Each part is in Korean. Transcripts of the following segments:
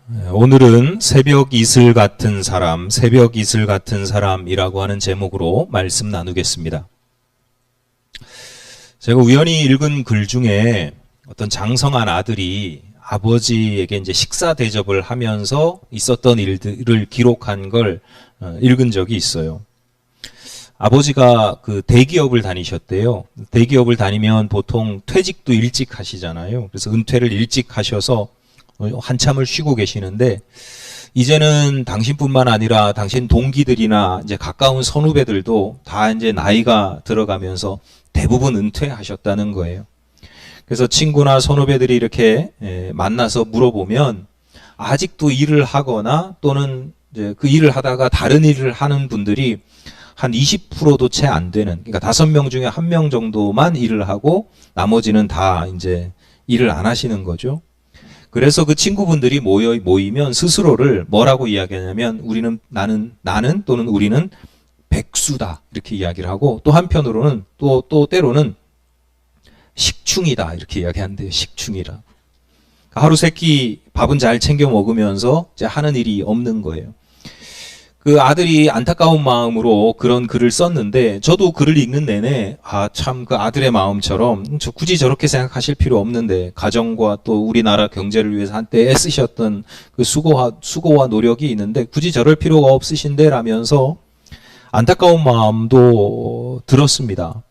오늘은 새벽 이슬 같은 사람, 새벽 이슬 같은 사람이라고 하는 제목으로 말씀 나누겠습니다. 제가 우연히 읽은 글 중에 어떤 장성한 아들이 아버지에게 이제 식사 대접을 하면서 있었던 일들을 기록한 걸 읽은 적이 있어요. 아버지가 그 대기업을 다니셨대요. 대기업을 다니면 보통 퇴직도 일찍 하시잖아요. 그래서 은퇴를 일찍 하셔서 한참을 쉬고 계시는데, 이제는 당신뿐만 아니라 당신 동기들이나 이제 가까운 선후배들도 다 이제 나이가 들어가면서 대부분 은퇴하셨다는 거예요. 그래서 친구나 선후배들이 이렇게 만나서 물어보면 아직도 일을 하거나 또는 이제 그 일을 하다가 다른 일을 하는 분들이 한 20%도 채 안 되는, 그러니까 5명 중에 1명 정도만 일을 하고 나머지는 다 이제 일을 안 하시는 거죠. 그래서 그 친구분들이 모이면 스스로를 뭐라고 이야기하냐면 나는 또는 우리는 백수다 이렇게 이야기를 하고, 또 한편으로는 또 때로는 식충이다 이렇게 이야기한대요. 식충이라. 하루 세끼 밥은 잘 챙겨 먹으면서 이제 하는 일이 없는 거예요. 그 아들이 안타까운 마음으로 그런 글을 썼는데, 저도 글을 읽는 내내 참 그 아들의 마음처럼 굳이 저렇게 생각하실 필요 없는데, 가정과 또 우리나라 경제를 위해서 한때 애쓰셨던 그 수고와 노력이 있는데 굳이 저럴 필요가 없으신데 라면서 안타까운 마음도 들었습니다.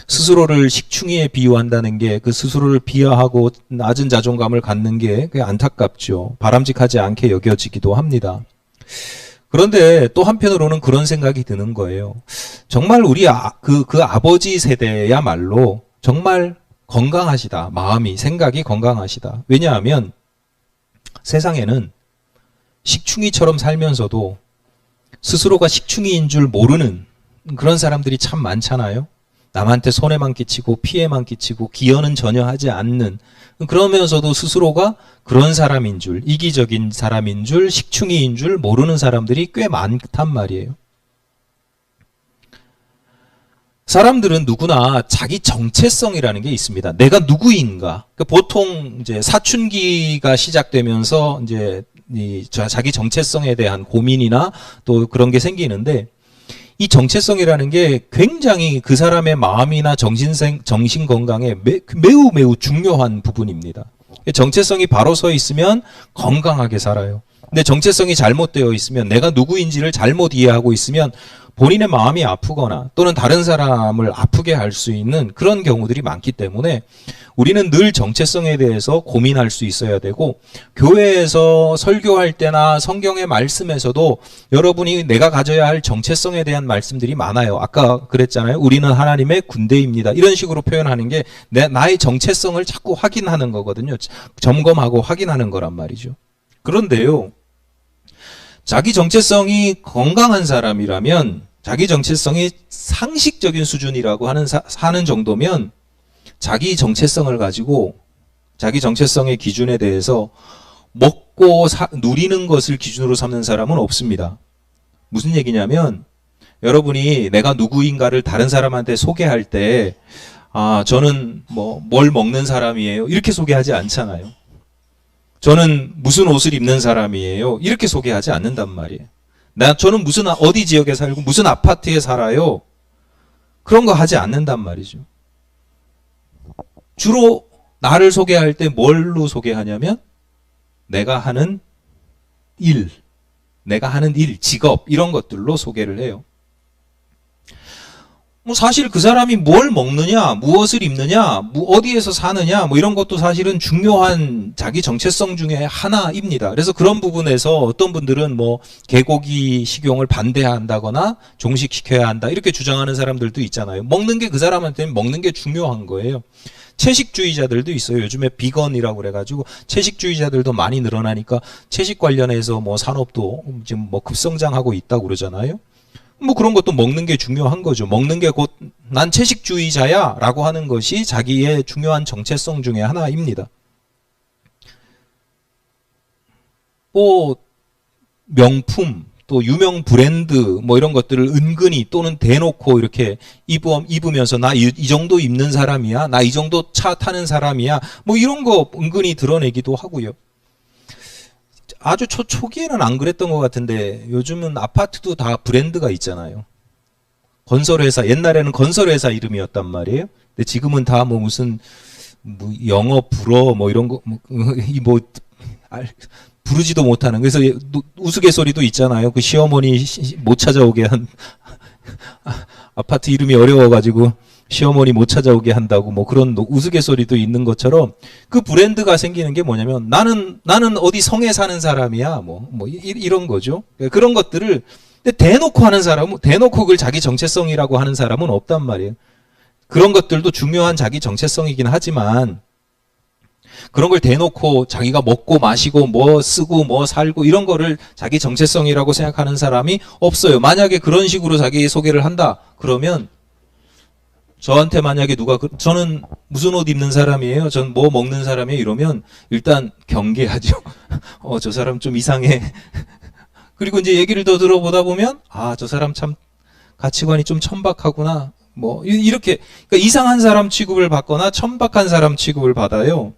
스스로를 식충이에 비유한다는 게, 그 스스로를 비하하고 낮은 자존감을 갖는 게 그게 안타깝죠. 바람직하지 않게 여겨지기도 합니다. 그런데 또 한편으로는 그런 생각이 드는 거예요. 정말 우리 그 아버지 세대야말로 정말 건강하시다. 마음이, 생각이 건강하시다. 왜냐하면 세상에는 식충이처럼 살면서도 스스로가 식충이인 줄 모르는 그런 사람들이 참 많잖아요. 남한테 손해만 끼치고 피해만 끼치고 기여는 전혀 하지 않는, 그러면서도 스스로가 그런 사람인 줄, 이기적인 사람인 줄, 식충이인 줄 모르는 사람들이 꽤 많단 말이에요. 사람들은 누구나 자기 정체성이라는 게 있습니다. 내가 누구인가. 그러니까 보통 이제 사춘기가 시작되면서 이제 자기 정체성에 대한 고민이나 또 그런 게 생기는데, 이 정체성이라는 게 굉장히 그 사람의 마음이나 정신 건강에 매우 중요한 부분입니다. 정체성이 바로 서 있으면 건강하게 살아요. 근데 정체성이 잘못되어 있으면, 내가 누구인지를 잘못 이해하고 있으면 본인의 마음이 아프거나 또는 다른 사람을 아프게 할 수 있는 그런 경우들이 많기 때문에 우리는 늘 정체성에 대해서 고민할 수 있어야 되고, 교회에서 설교할 때나 성경의 말씀에서도 여러분이 내가 가져야 할 정체성에 대한 말씀들이 많아요. 아까 그랬잖아요. 우리는 하나님의 군대입니다. 이런 식으로 표현하는 게 나의 정체성을 자꾸 확인하는 거거든요. 점검하고 확인하는 거란 말이죠. 그런데요, 자기 정체성이 건강한 사람이라면, 자기 정체성이 상식적인 수준이라고 하는 정도면 자기 정체성을 가지고 자기 정체성의 기준에 대해서 먹고 누리는 것을 기준으로 삼는 사람은 없습니다. 무슨 얘기냐면, 여러분이 내가 누구인가를 다른 사람한테 소개할 때 저는 뭘 먹는 사람이에요 이렇게 소개하지 않잖아요. 저는 무슨 옷을 입는 사람이에요 이렇게 소개하지 않는단 말이에요. 저는 어디 지역에 살고 무슨 아파트에 살아요 그런 거 하지 않는단 말이죠. 주로 나를 소개할 때 뭘로 소개하냐면 내가 하는 일, 직업 이런 것들로 소개를 해요. 사실 그 사람이 뭘 먹느냐, 무엇을 입느냐, 어디에서 사느냐, 이런 것도 사실은 중요한 자기 정체성 중에 하나입니다. 그래서 그런 부분에서 어떤 분들은 개고기 식용을 반대한다거나 종식시켜야 한다 이렇게 주장하는 사람들도 있잖아요. 먹는 게 그 사람한테는 먹는 게 중요한 거예요. 채식주의자들도 있어요. 요즘에 비건이라고 그래가지고 채식주의자들도 많이 늘어나니까 채식 관련해서 산업도 지금 급성장하고 있다고 그러잖아요. 그런 것도 먹는 게 중요한 거죠. 먹는 게 곧 난 채식주의자야 라고 하는 것이 자기의 중요한 정체성 중에 하나입니다. 명품, 또 유명 브랜드 이런 것들을 은근히 또는 대놓고 이렇게 입으면서 나 이 정도 입는 사람이야, 나 이 정도 차 타는 사람이야, 이런 거 은근히 드러내기도 하고요. 아주 초기에는 안 그랬던 것 같은데 요즘은 아파트도 다 브랜드가 있잖아요. 건설회사, 옛날에는 건설회사 이름이었단 말이에요. 근데 지금은 다 뭐 무슨 뭐 영어 불어 뭐 이런 거 부르지도 못하는. 그래서 우스갯소리도 있잖아요. 그 시어머니 못 찾아오게 한 아파트 이름이 어려워가지고 시어머니 못 찾아오게 한다고 뭐 그런 우스갯소리도 있는 것처럼 그 브랜드가 생기는 게 뭐냐면 나는 어디 성에 사는 사람이야 뭐 이런 거죠. 그런 것들을 근데 대놓고 하는 사람은 대놓고 그걸 자기 정체성이라고 하는 사람은 없단 말이에요. 그런 것들도 중요한 자기 정체성이긴 하지만 그런 걸 대놓고 자기가 먹고 마시고 뭐 쓰고 뭐 살고 이런 거를 자기 정체성이라고 생각하는 사람이 없어요. 만약에 그런 식으로 자기 소개를 한다 그러면 저한테 만약에 누가 저는 무슨 옷 입는 사람이에요? 전 뭐 먹는 사람이에요? 이러면 일단 경계하죠. 저 사람 좀 이상해. 그리고 이제 얘기를 더 들어보다 보면 저 사람 참 가치관이 좀 천박하구나. 뭐 이렇게 그러니까 이상한 사람 취급을 받거나 천박한 사람 취급을 받아요.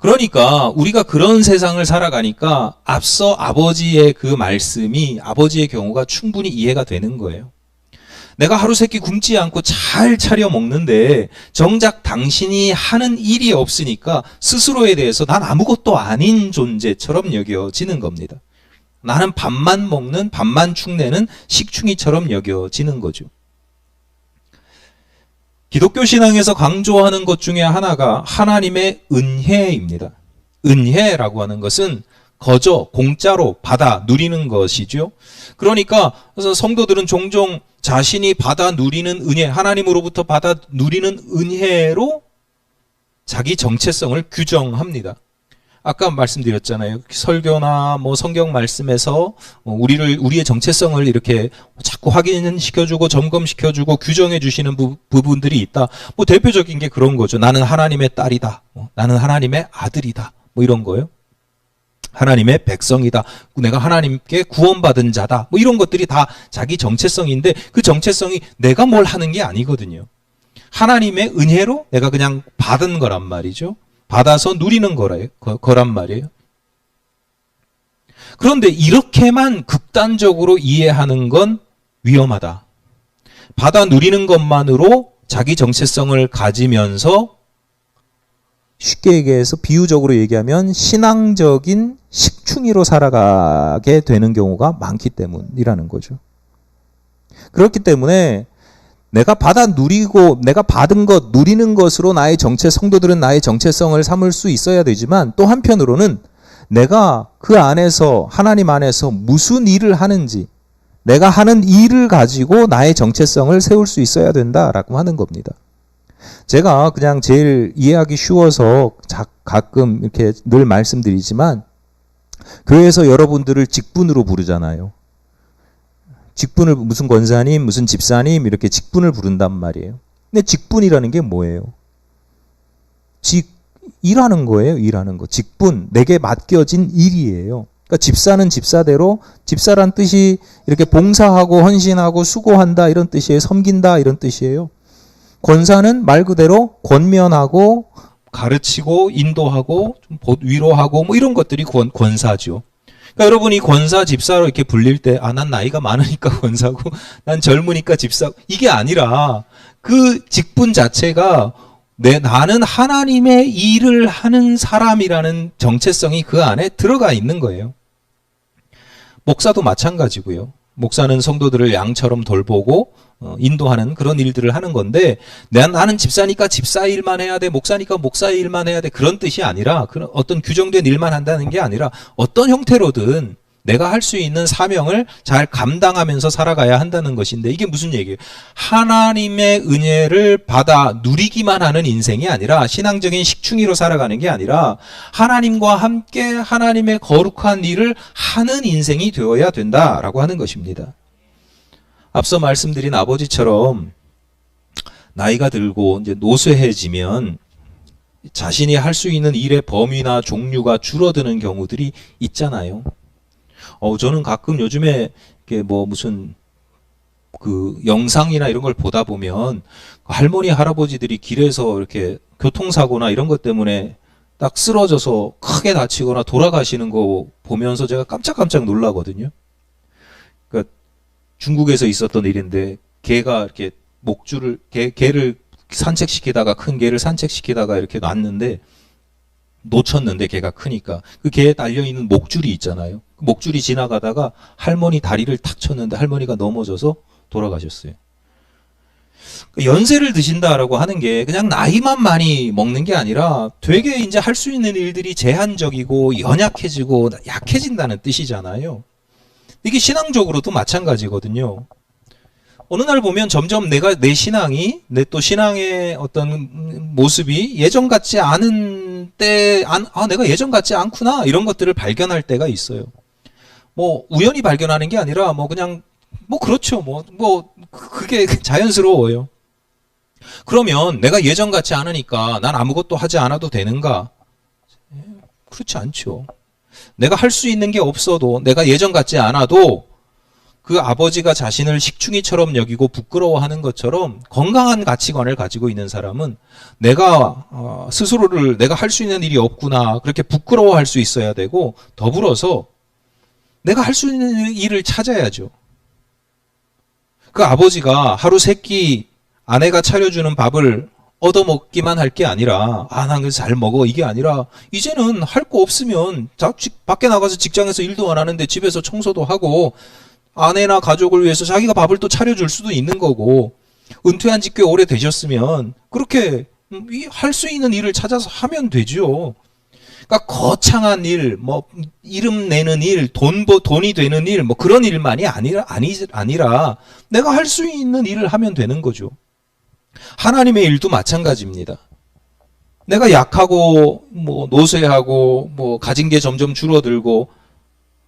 그러니까 우리가 그런 세상을 살아가니까 앞서 아버지의 그 말씀이 아버지의 경우가 충분히 이해가 되는 거예요. 내가 하루 세끼 굶지 않고 잘 차려 먹는데 정작 당신이 하는 일이 없으니까 스스로에 대해서 난 아무것도 아닌 존재처럼 여겨지는 겁니다. 나는 밥만 먹는 밥만 축내는 식충이처럼 여겨지는 거죠. 기독교 신앙에서 강조하는 것 중에 하나가 하나님의 은혜입니다. 은혜라고 하는 것은 거저 공짜로 받아 누리는 것이죠. 그러니까 그래서 성도들은 종종 자신이 받아 누리는 은혜, 하나님으로부터 받아 누리는 은혜로 자기 정체성을 규정합니다. 아까 말씀드렸잖아요. 설교나 뭐 성경 말씀에서 우리의 정체성을 이렇게 자꾸 확인시켜주고 점검시켜주고 규정해 주시는 부분들이 있다. 뭐 대표적인 게 그런 거죠. 나는 하나님의 딸이다. 나는 하나님의 아들이다. 뭐 이런 거요. 하나님의 백성이다. 내가 하나님께 구원받은 자다. 뭐 이런 것들이 다 자기 정체성인데 그 정체성이 내가 뭘 하는 게 아니거든요. 하나님의 은혜로 내가 그냥 받은 거란 말이죠. 받아서 누리는 거란 말이에요. 그런데 이렇게만 극단적으로 이해하는 건 위험하다. 받아 누리는 것만으로 자기 정체성을 가지면서 쉽게 얘기해서 비유적으로 얘기하면 신앙적인 식충이로 살아가게 되는 경우가 많기 때문이라는 거죠. 그렇기 때문에 내가 받아 누리고 내가 받은 것, 누리는 것으로 나의 성도들은 나의 정체성을 삼을 수 있어야 되지만 또 한편으로는 내가 그 안에서 하나님 안에서 무슨 일을 하는지 내가 하는 일을 가지고 나의 정체성을 세울 수 있어야 된다라고 하는 겁니다. 제가 그냥 제일 이해하기 쉬워서 가끔 이렇게 늘 말씀드리지만 교회에서 여러분들을 직분으로 부르잖아요. 직분을 무슨 권사님, 무슨 집사님 이렇게 직분을 부른단 말이에요. 근데 직분이라는 게 뭐예요? 일하는 거예요. 일하는 거. 직분, 내게 맡겨진 일이에요. 그러니까 집사는 집사대로 집사란 뜻이 이렇게 봉사하고 헌신하고 수고한다 이런 뜻이에요. 섬긴다 이런 뜻이에요. 권사는 말 그대로 권면하고 가르치고 인도하고 좀 위로하고 뭐 이런 것들이 권사죠. 그러니까 여러분이 권사 집사로 이렇게 불릴 때 난 나이가 많으니까 권사고 난 젊으니까 집사고 이게 아니라 그 직분 자체가 나는 하나님의 일을 하는 사람이라는 정체성이 그 안에 들어가 있는 거예요. 목사도 마찬가지고요. 목사는 성도들을 양처럼 돌보고 인도하는 그런 일들을 하는 건데 나는 집사니까 집사 일만 해야 돼, 목사니까 목사 일만 해야 돼 그런 뜻이 아니라 그런 어떤 규정된 일만 한다는 게 아니라 어떤 형태로든 내가 할 수 있는 사명을 잘 감당하면서 살아가야 한다는 것인데 이게 무슨 얘기예요? 하나님의 은혜를 받아 누리기만 하는 인생이 아니라 신앙적인 식충이로 살아가는 게 아니라 하나님과 함께 하나님의 거룩한 일을 하는 인생이 되어야 된다라고 하는 것입니다. 앞서 말씀드린 아버지처럼 나이가 들고 이제 노쇠해지면 자신이 할 수 있는 일의 범위나 종류가 줄어드는 경우들이 있잖아요. 저는 가끔 요즘에 뭐 무슨 그 영상이나 이런 걸 보다 보면 할머니 할아버지들이 길에서 이렇게 교통사고나 이런 것 때문에 딱 쓰러져서 크게 다치거나 돌아가시는 거 보면서 제가 깜짝깜짝 놀라거든요. 그러니까 중국에서 있었던 일인데 개가 이렇게 개를 산책시키다가 큰 개를 산책시키다가 이렇게 놨는데 놓쳤는데 개가 크니까 그 개에 달려있는 목줄이 있잖아요. 그 목줄이 지나가다가 할머니 다리를 탁 쳤는데 할머니가 넘어져서 돌아가셨어요. 연세를 드신다라고 하는 게 그냥 나이만 많이 먹는 게 아니라 되게 이제 할 수 있는 일들이 제한적이고 연약해지고 약해진다는 뜻이잖아요. 이게 신앙적으로도 마찬가지거든요. 어느 날 보면 점점 내 신앙이, 내 또 신앙의 어떤 모습이 예전 같지 않은 내가 예전 같지 않구나, 이런 것들을 발견할 때가 있어요. 뭐, 우연히 발견하는 게 아니라, 그렇죠. 그게 자연스러워요. 그러면 내가 예전 같지 않으니까 난 아무것도 하지 않아도 되는가? 그렇지 않죠. 내가 할 수 있는 게 없어도, 내가 예전 같지 않아도 그 아버지가 자신을 식충이처럼 여기고 부끄러워하는 것처럼 건강한 가치관을 가지고 있는 사람은 내가 스스로를 내가 할 수 있는 일이 없구나, 그렇게 부끄러워할 수 있어야 되고, 더불어서 내가 할 수 있는 일을 찾아야죠. 그 아버지가 하루 세 끼 아내가 차려주는 밥을 얻어먹기만 할 게 아니라, 난 그래서 잘 먹어, 이게 아니라, 이제는 할 거 없으면 밖에 나가서 직장에서 일도 안 하는데 집에서 청소도 하고, 아내나 가족을 위해서 자기가 밥을 또 차려줄 수도 있는 거고, 은퇴한 지 꽤 오래 되셨으면 그렇게 할 수 있는 일을 찾아서 하면 되죠. 그러니까 거창한 일, 이름 내는 일, 돈이 되는 일, 그런 일만이 아니라 내가 할 수 있는 일을 하면 되는 거죠. 하나님의 일도 마찬가지입니다. 내가 약하고, 노쇠하고, 가진 게 점점 줄어들고,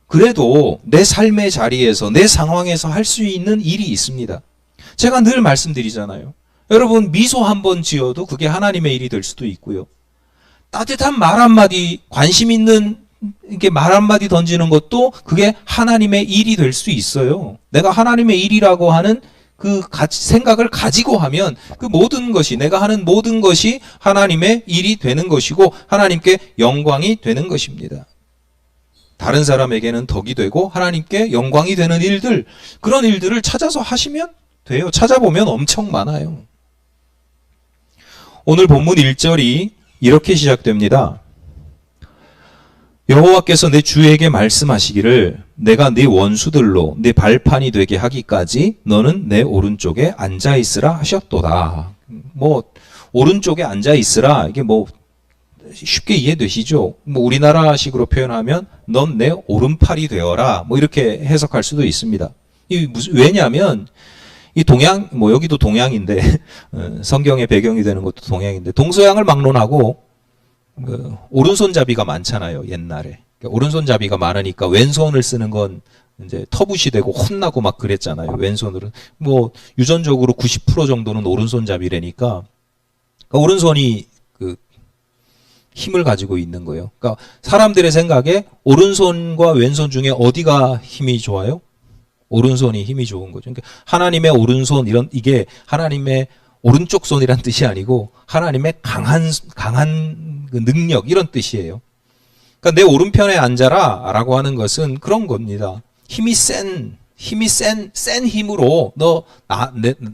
그래도 내 삶의 자리에서, 내 상황에서 할 수 있는 일이 있습니다. 제가 늘 말씀드리잖아요. 여러분, 미소 한번 지어도 그게 하나님의 일이 될 수도 있고요. 따뜻한 말 한마디, 관심 있는 이렇게 말 한마디 던지는 것도 그게 하나님의 일이 될 수 있어요. 내가 하나님의 일이라고 하는 그 생각을 가지고 하면 그 모든 것이, 내가 하는 모든 것이 하나님의 일이 되는 것이고 하나님께 영광이 되는 것입니다. 다른 사람에게는 덕이 되고 하나님께 영광이 되는 일들, 그런 일들을 찾아서 하시면 돼요. 찾아보면 엄청 많아요. 오늘 본문 1절이 이렇게 시작됩니다. 여호와께서 내 주에게 말씀하시기를 내가 네 원수들로 네 발판이 되게 하기까지 너는 내 오른쪽에 앉아있으라 하셨도다. 오른쪽에 앉아있으라, 이게 쉽게 이해되시죠? 우리나라식으로 표현하면 넌 내 오른팔이 되어라, 이렇게 해석할 수도 있습니다. 왜냐하면 이 동양, 여기도 동양인데 성경의 배경이 되는 것도 동양인데, 동서양을 막론하고 오른손잡이가 많잖아요, 옛날에. 오른손잡이가 많으니까 왼손을 쓰는 건 이제 터부시 되고 혼나고 막 그랬잖아요. 왼손으로 유전적으로 90% 정도는 오른손잡이라니까, 오른손이 힘을 가지고 있는 거예요. 그러니까 사람들의 생각에 오른손과 왼손 중에 어디가 힘이 좋아요? 오른손이 힘이 좋은 거죠. 그러니까 하나님의 오른손, 이게 하나님의 오른쪽 손이란 뜻이 아니고 하나님의 강한 그 능력, 이런 뜻이에요. 그러니까 내 오른편에 앉아라 라고 하는 것은 그런 겁니다. 힘이 센 힘으로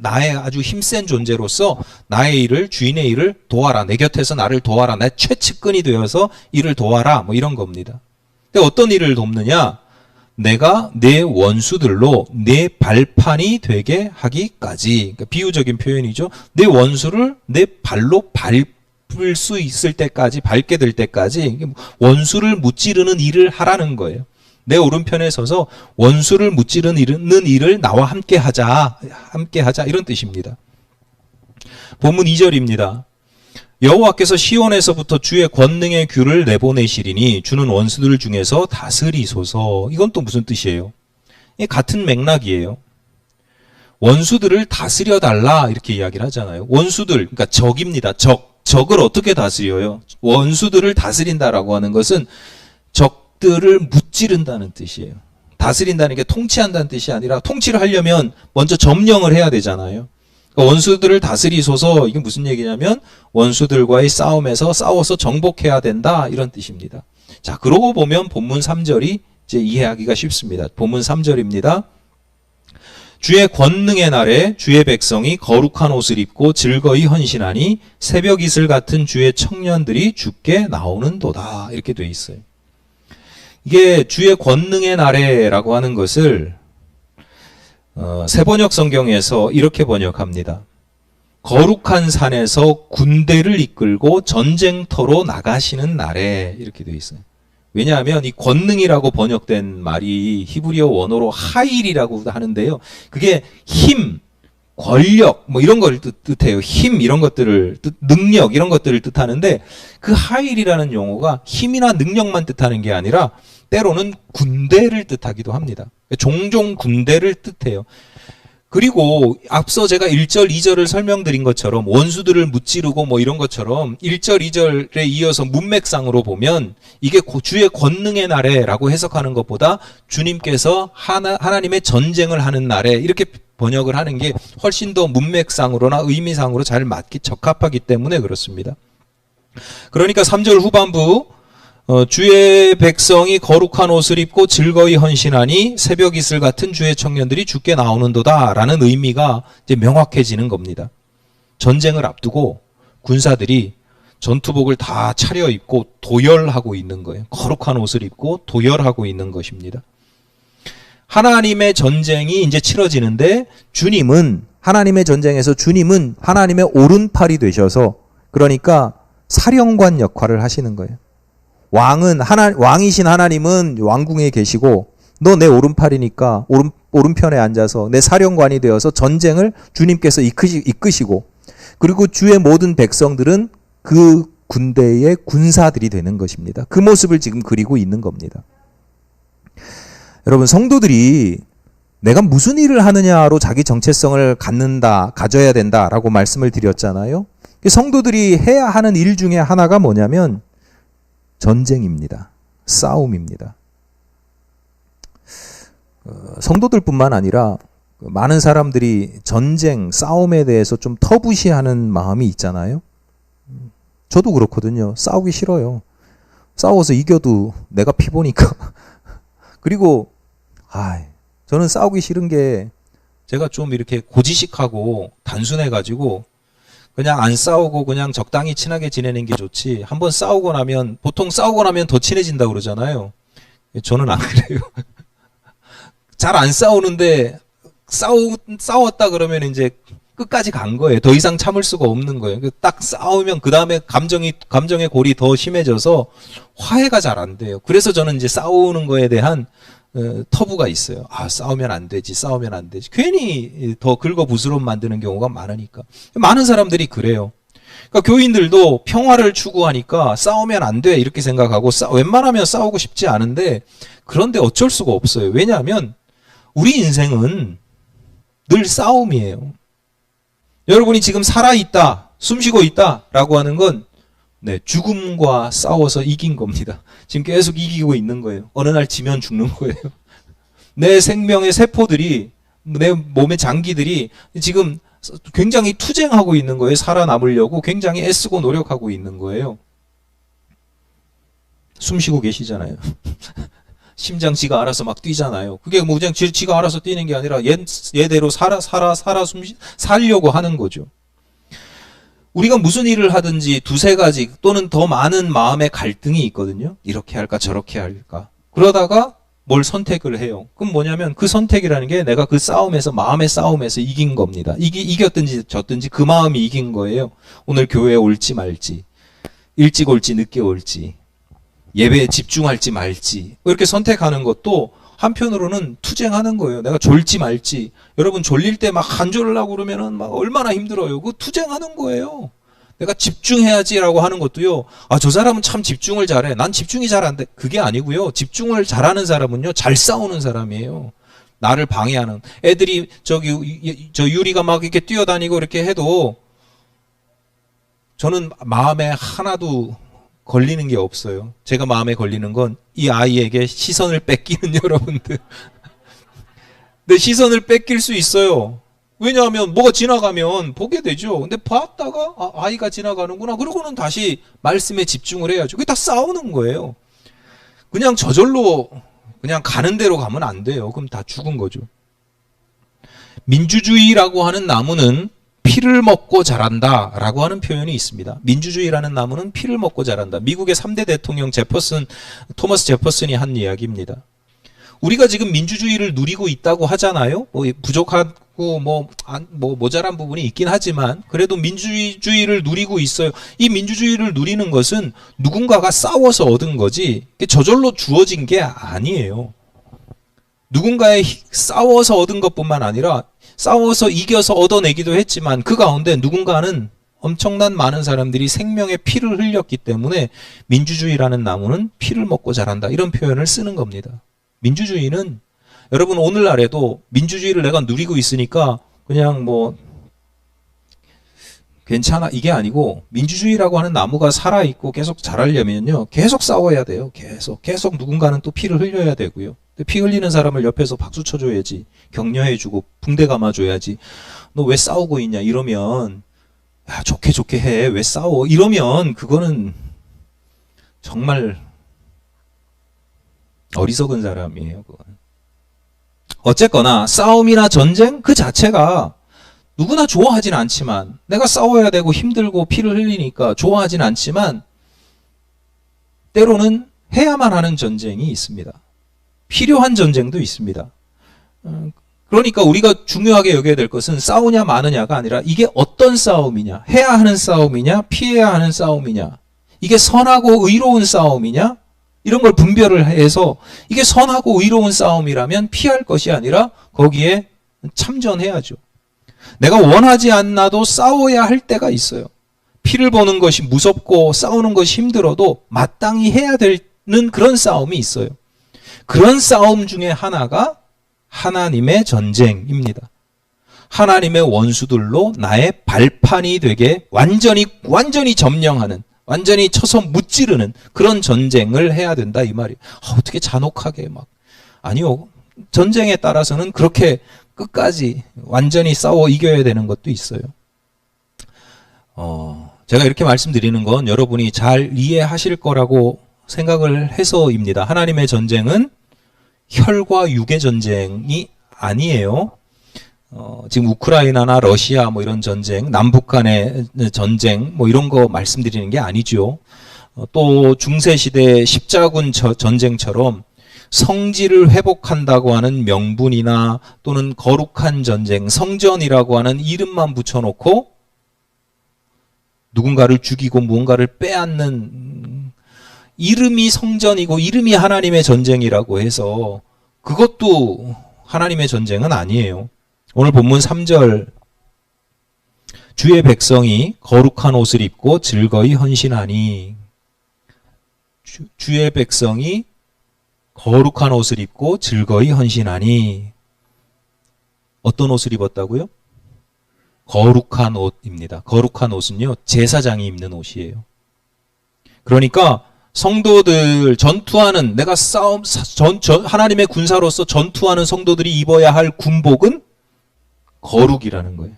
나의 아주 힘센 존재로서 나의 일을, 주인의 일을 도와라. 내 곁에서 나를 도와라. 내 최측근이 되어서 일을 도와라. 이런 겁니다. 근데 어떤 일을 돕느냐? 내가 내 원수들로 내 발판이 되게 하기까지. 그러니까 비유적인 표현이죠. 내 원수를 내 발로 밟을 수 있을 때까지, 밟게 될 때까지 원수를 무찌르는 일을 하라는 거예요. 내 오른편에 서서 원수를 무찌르는 일을 나와 함께 하자, 이런 뜻입니다. 본문 2절입니다. 여호와께서 시온에서부터 주의 권능의 귤을 내보내시리니 주는 원수들 중에서 다스리소서. 이건 또 무슨 뜻이에요? 같은 맥락이에요. 원수들을 다스려 달라, 이렇게 이야기를 하잖아요. 원수들, 그러니까 적입니다. 적을 어떻게 다스려요? 원수들을 다스린다라고 하는 것은 적들을 무찌른다는 뜻이에요. 다스린다는 게 통치한다는 뜻이 아니라, 통치를 하려면 먼저 점령을 해야 되잖아요. 그러니까 원수들을 다스리소서, 이게 무슨 얘기냐면 원수들과의 싸움에서 싸워서 정복해야 된다, 이런 뜻입니다. 자, 그러고 보면 본문 3절이 이제 이해하기가 쉽습니다. 본문 3절입니다. 주의 권능의 날에 주의 백성이 거룩한 옷을 입고 즐거이 헌신하니 새벽 이슬 같은 주의 청년들이 주께 나오는도다, 이렇게 돼 있어요. 이게 주의 권능의 날에라고 하는 것을 새번역 성경에서 이렇게 번역합니다. 거룩한 산에서 군대를 이끌고 전쟁터로 나가시는 날에, 이렇게 되어 있어요. 왜냐하면 이 권능이라고 번역된 말이 히브리어 원어로 하일이라고 하는데요. 그게 힘, 권력 뭐 이런 걸 뜻해요. 힘 이런 것들을 능력 이런 것들을 뜻하는데, 그 하일이라는 용어가 힘이나 능력만 뜻하는 게 아니라 때로는 군대를 뜻하기도 합니다. 종종 군대를 뜻해요. 그리고 앞서 제가 1절, 2절을 설명드린 것처럼 원수들을 무찌르고 뭐 이런 것처럼 1절, 2절에 이어서 문맥상으로 보면 이게 주의 권능의 날에라고 해석하는 것보다 주님께서 하나님의 전쟁을 하는 날에, 이렇게 번역을 하는 게 훨씬 더 문맥상으로나 의미상으로 잘 맞기 적합하기 때문에 그렇습니다. 그러니까 3절 후반부 주의 백성이 거룩한 옷을 입고 즐거이 헌신하니 새벽 이슬 같은 주의 청년들이 주께 나오는도다 라는 의미가 이제 명확해지는 겁니다. 전쟁을 앞두고 군사들이 전투복을 다 차려입고 도열하고 있는 거예요. 거룩한 옷을 입고 도열하고 있는 것입니다. 하나님의 전쟁이 이제 치러지는데 하나님의 전쟁에서 주님은 하나님의 오른팔이 되셔서, 그러니까 사령관 역할을 하시는 거예요. 왕이신 하나님은 왕궁에 계시고 너 내 오른팔이니까 오른편에 앉아서 내 사령관이 되어서 전쟁을 주님께서 이끄시고, 그리고 주의 모든 백성들은 그 군대의 군사들이 되는 것입니다. 그 모습을 지금 그리고 있는 겁니다. 여러분, 성도들이 내가 무슨 일을 하느냐로 자기 정체성을 가져야 된다라고 말씀을 드렸잖아요. 성도들이 해야 하는 일 중에 하나가 뭐냐면 전쟁입니다. 싸움입니다. 성도들뿐만 아니라 많은 사람들이 전쟁, 싸움에 대해서 좀 터부시하는 마음이 있잖아요. 저도 그렇거든요. 싸우기 싫어요. 싸워서 이겨도 내가 피보니까. 그리고 저는 싸우기 싫은 게, 제가 좀 이렇게 고지식하고 단순해가지고 그냥 안 싸우고 그냥 적당히 친하게 지내는 게 좋지, 한번 싸우고 나면, 보통 싸우고 나면 더 친해진다고 그러잖아요. 저는 안 그래요. 잘 안 싸우는데 싸웠다 그러면 이제 끝까지 간 거예요. 더 이상 참을 수가 없는 거예요. 딱 싸우면 그 다음에 감정의 골이 더 심해져서 화해가 잘 안 돼요. 그래서 저는 이제 싸우는 거에 대한 터부가 있어요. 싸우면 안 되지, 싸우면 안 되지. 괜히 더 긁어부스럼 만드는 경우가 많으니까. 많은 사람들이 그래요. 그러니까 교인들도 평화를 추구하니까 싸우면 안 돼 이렇게 생각하고 웬만하면 싸우고 싶지 않은데, 그런데 어쩔 수가 없어요. 왜냐하면 우리 인생은 늘 싸움이에요. 여러분이 지금 살아있다, 숨쉬고 있다라고 하는 건 죽음과 싸워서 이긴 겁니다. 지금 계속 이기고 있는 거예요. 어느 날 지면 죽는 거예요. 내 생명의 세포들이, 내 몸의 장기들이 지금 굉장히 투쟁하고 있는 거예요. 살아남으려고 굉장히 애쓰고 노력하고 있는 거예요. 숨 쉬고 계시잖아요. 심장 지가 알아서 막 뛰잖아요. 그게 뭐 그냥 지가 알아서 뛰는 게 아니라 얘대로 살려고 하는 거죠. 우리가 무슨 일을 하든지 두세 가지 또는 더 많은 마음의 갈등이 있거든요. 이렇게 할까 저렇게 할까. 그러다가 뭘 선택을 해요. 그럼 뭐냐면 그 선택이라는 게 내가 그 싸움에서, 마음의 싸움에서 이긴 겁니다. 이겼든지 졌든지 그 마음이 이긴 거예요. 오늘 교회에 올지 말지, 일찍 올지 늦게 올지, 예배에 집중할지 말지, 이렇게 선택하는 것도 한편으로는 투쟁하는 거예요. 내가 졸지 말지. 여러분 졸릴 때 막 안 졸으려고 그러면은 막 얼마나 힘들어요. 그거 투쟁하는 거예요. 내가 집중해야지라고 하는 것도요. 저 사람은 참 집중을 잘해. 난 집중이 잘 안 돼. 그게 아니고요. 집중을 잘하는 사람은요, 잘 싸우는 사람이에요. 나를 방해하는 애들이 저 유리가 막 이렇게 뛰어다니고 이렇게 해도 저는 마음에 하나도 걸리는 게 없어요. 제가 마음에 걸리는 건 이 아이에게 시선을 뺏기는 여러분들. 내 시선을 뺏길 수 있어요. 왜냐하면 뭐가 지나가면 보게 되죠. 근데 봤다가 아이가 지나가는구나. 그러고는 다시 말씀에 집중을 해야죠. 그게 다 싸우는 거예요. 그냥 저절로 그냥 가는 대로 가면 안 돼요. 그럼 다 죽은 거죠. 민주주의라고 하는 나무는 피를 먹고 자란다 라고 하는 표현이 있습니다. 민주주의라는 나무는 피를 먹고 자란다. 미국의 3대 대통령 토머스 제퍼슨이 한 이야기입니다. 우리가 지금 민주주의를 누리고 있다고 하잖아요. 뭐 부족하고 모자란 부분이 있긴 하지만 그래도 민주주의를 누리고 있어요. 이 민주주의를 누리는 것은 누군가가 싸워서 얻은 거지 저절로 주어진 게 아니에요. 누군가의 싸워서 얻은 것뿐만 아니라 싸워서 이겨서 얻어내기도 했지만 그 가운데 누군가는 엄청난 많은 사람들이 생명의 피를 흘렸기 때문에 민주주의라는 나무는 피를 먹고 자란다. 이런 표현을 쓰는 겁니다. 민주주의는 여러분 오늘날에도 민주주의를 내가 누리고 있으니까 그냥 괜찮아 이게 아니고 민주주의라고 하는 나무가 살아있고 계속 자라려면요 계속 싸워야 돼요. 계속 누군가는 또 피를 흘려야 되고요. 피 흘리는 사람을 옆에서 박수 쳐줘야지, 격려해주고 붕대 감아줘야지. 너 왜 싸우고 있냐 이러면 야, 좋게 해. 왜 싸워? 이러면 그거는 정말 어리석은 사람이에요. 그건. 어쨌거나 싸움이나 전쟁 그 자체가 누구나 좋아하진 않지만 내가 싸워야 되고 힘들고 피를 흘리니까 좋아하진 않지만 때로는 해야만 하는 전쟁이 있습니다. 필요한 전쟁도 있습니다. 그러니까 우리가 중요하게 여겨야 될 것은 싸우냐 마느냐가 아니라 이게 어떤 싸움이냐, 해야 하는 싸움이냐, 피해야 하는 싸움이냐, 이게 선하고 의로운 싸움이냐, 이런 걸 분별을 해서 이게 선하고 의로운 싸움이라면 피할 것이 아니라 거기에 참전해야죠. 내가 원하지 않나도 싸워야 할 때가 있어요. 피를 보는 것이 무섭고 싸우는 것이 힘들어도 마땅히 해야 되는 그런 싸움이 있어요. 그런 싸움 중에 하나가 하나님의 전쟁입니다. 하나님의 원수들로 나의 발판이 되게 완전히 점령하는, 완전히 쳐서 무찌르는 그런 전쟁을 해야 된다 이 말이에요. 어떻게 잔혹하게 아니요. 전쟁에 따라서는 그렇게 끝까지 완전히 싸워 이겨야 되는 것도 있어요. 제가 이렇게 말씀드리는 건 여러분이 잘 이해하실 거라고 생각을 해서입니다. 하나님의 전쟁은 혈과 육의 전쟁이 아니에요. 지금 우크라이나나 러시아 이런 전쟁, 남북 간의 전쟁 이런 거 말씀드리는 게 아니죠. 또 중세시대 십자군 전쟁처럼 성지를 회복한다고 하는 명분이나 또는 거룩한 전쟁, 성전이라고 하는 이름만 붙여놓고 누군가를 죽이고 무언가를 빼앗는 이름이 성전이고 이름이 하나님의 전쟁이라고 해서 그것도 하나님의 전쟁은 아니에요. 오늘 본문 3절 주의 백성이 거룩한 옷을 입고 즐거이 헌신하니 주의 백성이 거룩한 옷을 입고 즐거이 헌신하니 어떤 옷을 입었다고요? 거룩한 옷입니다. 거룩한 옷은요 제사장이 입는 옷이에요. 그러니까 성도들 전투하는 하나님의 군사로서 전투하는 성도들이 입어야 할 군복은 거룩이라는 거예요.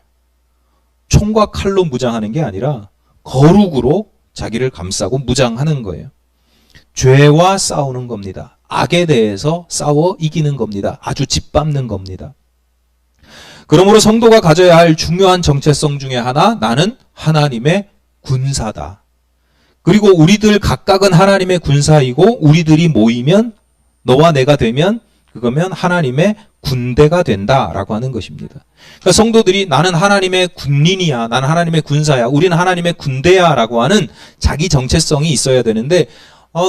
총과 칼로 무장하는 게 아니라 거룩으로 자기를 감싸고 무장하는 거예요. 죄와 싸우는 겁니다. 악에 대해서 싸워 이기는 겁니다. 아주 짓밟는 겁니다. 그러므로 성도가 가져야 할 중요한 정체성 중에 하나, 나는 하나님의 군사다. 그리고 우리들 각각은 하나님의 군사이고 우리들이 모이면 너와 내가 되면 그거면 하나님의 군대가 된다라고 하는 것입니다. 그러니까 성도들이 나는 하나님의 군인이야, 나는 하나님의 군사야, 우리는 하나님의 군대야 라고 하는 자기 정체성이 있어야 되는데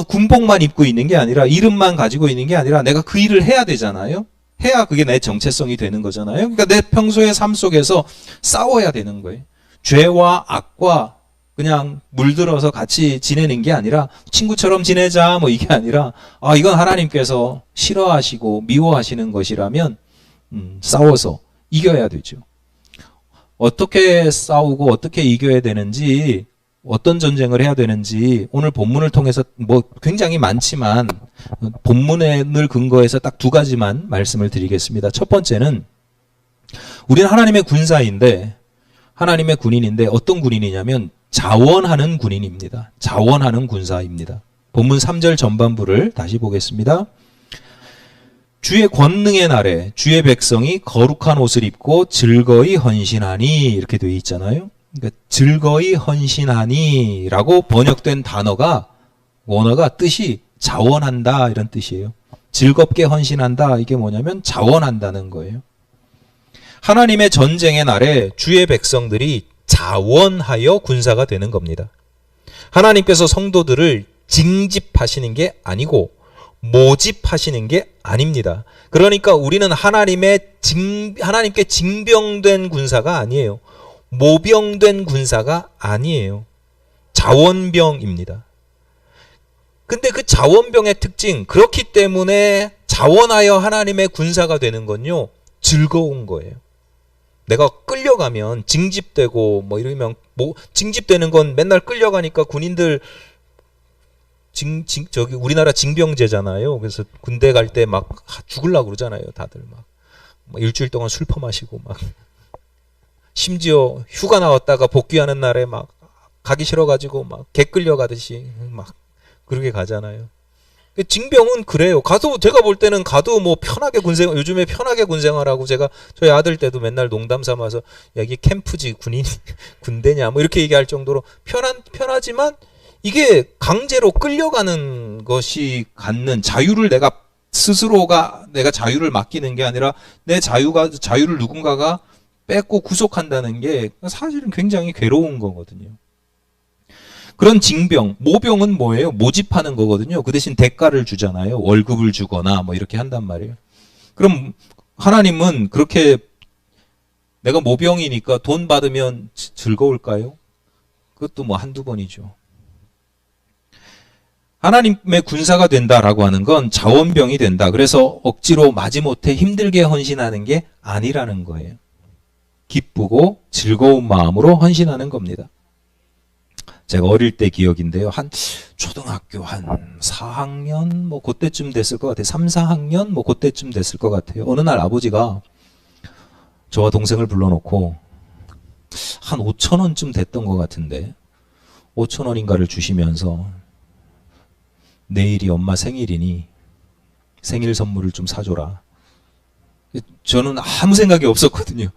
군복만 입고 있는 게 아니라 이름만 가지고 있는 게 아니라 내가 그 일을 해야 되잖아요. 해야 그게 내 정체성이 되는 거잖아요. 그러니까 내 평소의 삶 속에서 싸워야 되는 거예요. 죄와 악과 그냥 물들어서 같이 지내는 게 아니라 친구처럼 지내자 이게 아니라 이건 하나님께서 싫어하시고 미워하시는 것이라면 싸워서 이겨야 되죠. 어떻게 싸우고 어떻게 이겨야 되는지, 어떤 전쟁을 해야 되는지 오늘 본문을 통해서 굉장히 많지만 본문을 근거해서 딱 두 가지만 말씀을 드리겠습니다. 첫 번째는 우리는 하나님의 군사인데, 하나님의 군인인데 어떤 군인이냐면 자원하는 군인입니다. 자원하는 군사입니다. 본문 3절 전반부를 다시 보겠습니다. 주의 권능의 날에 주의 백성이 거룩한 옷을 입고 즐거이 헌신하니, 이렇게 되어 있잖아요. 그러니까 즐거이 헌신하니라고 번역된 단어가, 원어가 뜻이 자원한다 이런 뜻이에요. 즐겁게 헌신한다, 이게 뭐냐면 자원한다는 거예요. 하나님의 전쟁의 날에 주의 백성들이 자원하여 군사가 되는 겁니다. 하나님께서 성도들을 징집하시는 게 아니고 모집하시는 게 아닙니다. 그러니까 우리는 하나님께 징병된 군사가 아니에요. 모병된 군사가 아니에요. 자원병입니다. 근데 그 자원병의 특징, 그렇기 때문에 자원하여 하나님의 군사가 되는 건요, 즐거운 거예요. 내가 끌려가면 징집되고 뭐 이러면, 뭐 징집되는 건 맨날 끌려가니까 군인들 저기 우리나라 징병제잖아요. 그래서 군대 갈 때 막 죽으려고 그러잖아요. 다들 막 일주일 동안 술 퍼마시고 막, 심지어 휴가 나왔다가 복귀하는 날에 막 가기 싫어가지고 막 개 끌려가듯이 막 그렇게 가잖아요. 징병은 그래요. 가도, 제가 볼 때는 가도 뭐 편하게 군생활, 요즘에 편하게 군생활하고, 제가 저희 아들 때도 맨날 농담 삼아서 야, 이게 캠프지 군인 군대냐 뭐 이렇게 얘기할 정도로 편하지만, 이게 강제로 끌려가는 것이 갖는 자유를 내가 스스로가, 내가 자유를 맡기는 게 아니라 내 자유를 누군가가 뺏고 구속한다는 게 사실은 굉장히 괴로운 거거든요. 그런 징병, 모병은 뭐예요? 모집하는 거거든요. 그 대신 대가를 주잖아요. 월급을 주거나 뭐 이렇게 한단 말이에요. 그럼 하나님은 그렇게 내가 모병이니까 돈 받으면 즐거울까요? 그것도 뭐 한두 번이죠. 하나님의 군사가 된다라고 하는 건 자원병이 된다. 그래서 억지로 마지못해 힘들게 헌신하는 게 아니라는 거예요. 기쁘고 즐거운 마음으로 헌신하는 겁니다. 제가 어릴 때 기억인데요. 초등학교 한 4학년 뭐 그때쯤 됐을 것 같아요. 3, 4학년 뭐 그때쯤 됐을 것 같아요. 어느 날 아버지가 저와 동생을 불러놓고 한 5,000원쯤 됐던 것 같은데 5,000원인가를 주시면서 내일이 엄마 생일이니 생일 선물을 좀 사줘라. 저는 아무 생각이 없었거든요.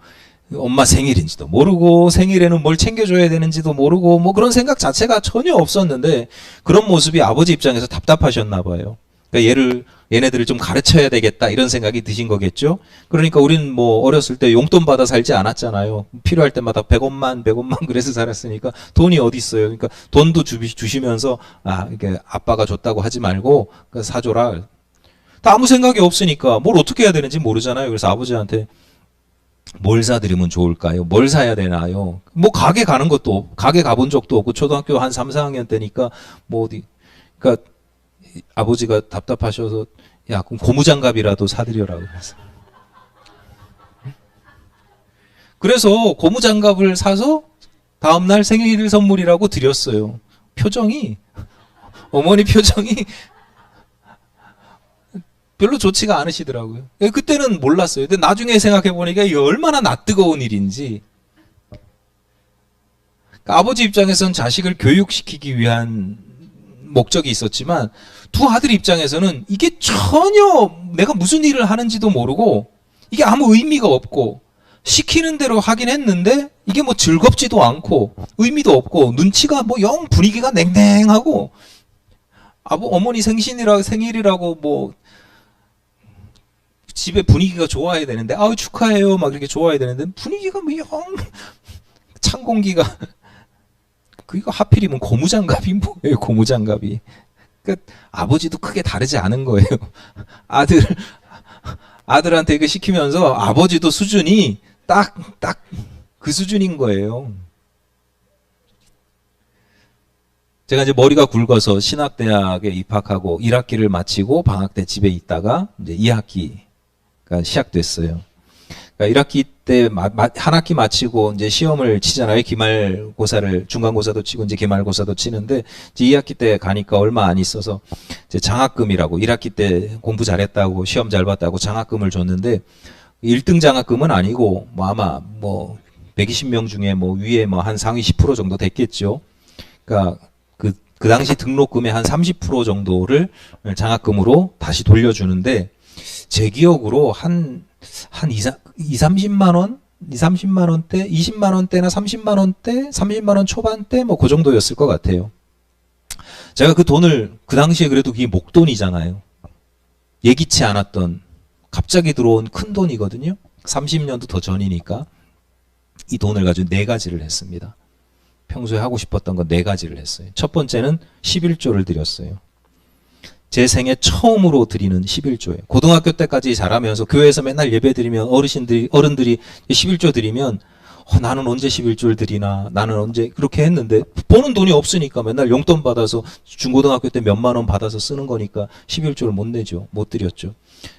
엄마 생일인지도 모르고 생일에는 뭘 챙겨줘야 되는지도 모르고 뭐 그런 생각 자체가 전혀 없었는데, 그런 모습이 아버지 입장에서 답답하셨나 봐요. 그러니까 얘네들을 좀 가르쳐야 되겠다 이런 생각이 드신 거겠죠. 그러니까 우린 뭐 어렸을 때 용돈 받아 살지 않았잖아요. 필요할 때마다 100원만 그래서 살았으니까 돈이 어디 있어요. 그러니까 돈도 주시면서 이게 아빠가 줬다고 하지 말고 사줘라. 다 아무 생각이 없으니까 뭘 어떻게 해야 되는지 모르잖아요. 그래서 아버지한테 뭘 사드리면 좋을까요? 뭘 사야 되나요? 뭐 가게 가본 적도 없고 초등학교 한 3, 4학년 때니까 뭐 어디, 그러니까 아버지가 답답하셔서 야, 그럼 고무장갑이라도 사드려라고 그랬어요. 그래서 고무장갑을 사서 다음날 생일 선물이라고 드렸어요. 어머니 표정이 별로 좋지가 않으시더라고요. 그때는 몰랐어요. 근데 나중에 생각해보니까 이게 얼마나 낯뜨거운 일인지. 그러니까 아버지 입장에서는 자식을 교육시키기 위한 목적이 있었지만, 두 아들 입장에서는 이게 전혀 내가 무슨 일을 하는지도 모르고 이게 아무 의미가 없고 시키는 대로 하긴 했는데 이게 뭐 즐겁지도 않고 의미도 없고 눈치가 뭐 영 분위기가 냉랭하고, 어머니 생일이라고 뭐 집에 분위기가 좋아야 되는데, 아우 축하해요 막 이렇게 좋아야 되는데 분위기가 뭐 영 찬 공기가 그거 하필이면 고무장갑이 뭐예요? 고무장갑이. 그러니까 아버지도 크게 다르지 않은 거예요. 아들한테 이거 시키면서 아버지도 수준이 딱 그 수준인 거예요. 제가 이제 머리가 굵어서 신학대학에 입학하고 1학기를 마치고 방학 때 집에 있다가 이제 2학기가 시작됐어요. 그러니까 1학기 때 한 학기 마치고 이제 시험을 치잖아요. 기말고사를, 중간고사도 치고 이제 기말고사도 치는데, 이제 2학기 때 가니까 얼마 안 있어서 이제 장학금이라고, 1학기 때 공부 잘했다고 시험 잘 봤다고 장학금을 줬는데, 1등 장학금은 아니고 뭐 아마 뭐 120명 중에 뭐 위에 뭐 한 상위 10% 정도 됐겠죠. 그러니까 그 당시 등록금의 한 30% 정도를 장학금으로 다시 돌려주는데 제 기억으로 한 30만 원? 30만 원대, 20만 원대나 30만 원대, 30만 원 초반대 뭐 그 정도였을 것 같아요. 제가 그 돈을 그 당시에 그래도 그게 목돈이잖아요. 예기치 않았던 갑자기 들어온 큰 돈이거든요. 30년도 더 전이니까 이 돈을 가지고 4가지를 했습니다. 평소에 하고 싶었던 건 4가지를 했어요. 첫 번째는 11조를 드렸어요. 제 생애 처음으로 드리는 11조예요. 고등학교 때까지 자라면서 교회에서 맨날 예배 드리면 어른들이 11조 드리면 나는 언제 11조를 드리나, 나는 언제 그렇게 했는데 버는 돈이 없으니까 맨날 용돈 받아서 중고등학교 때 몇만 원 받아서 쓰는 거니까 11조를 못 내죠. 못 드렸죠.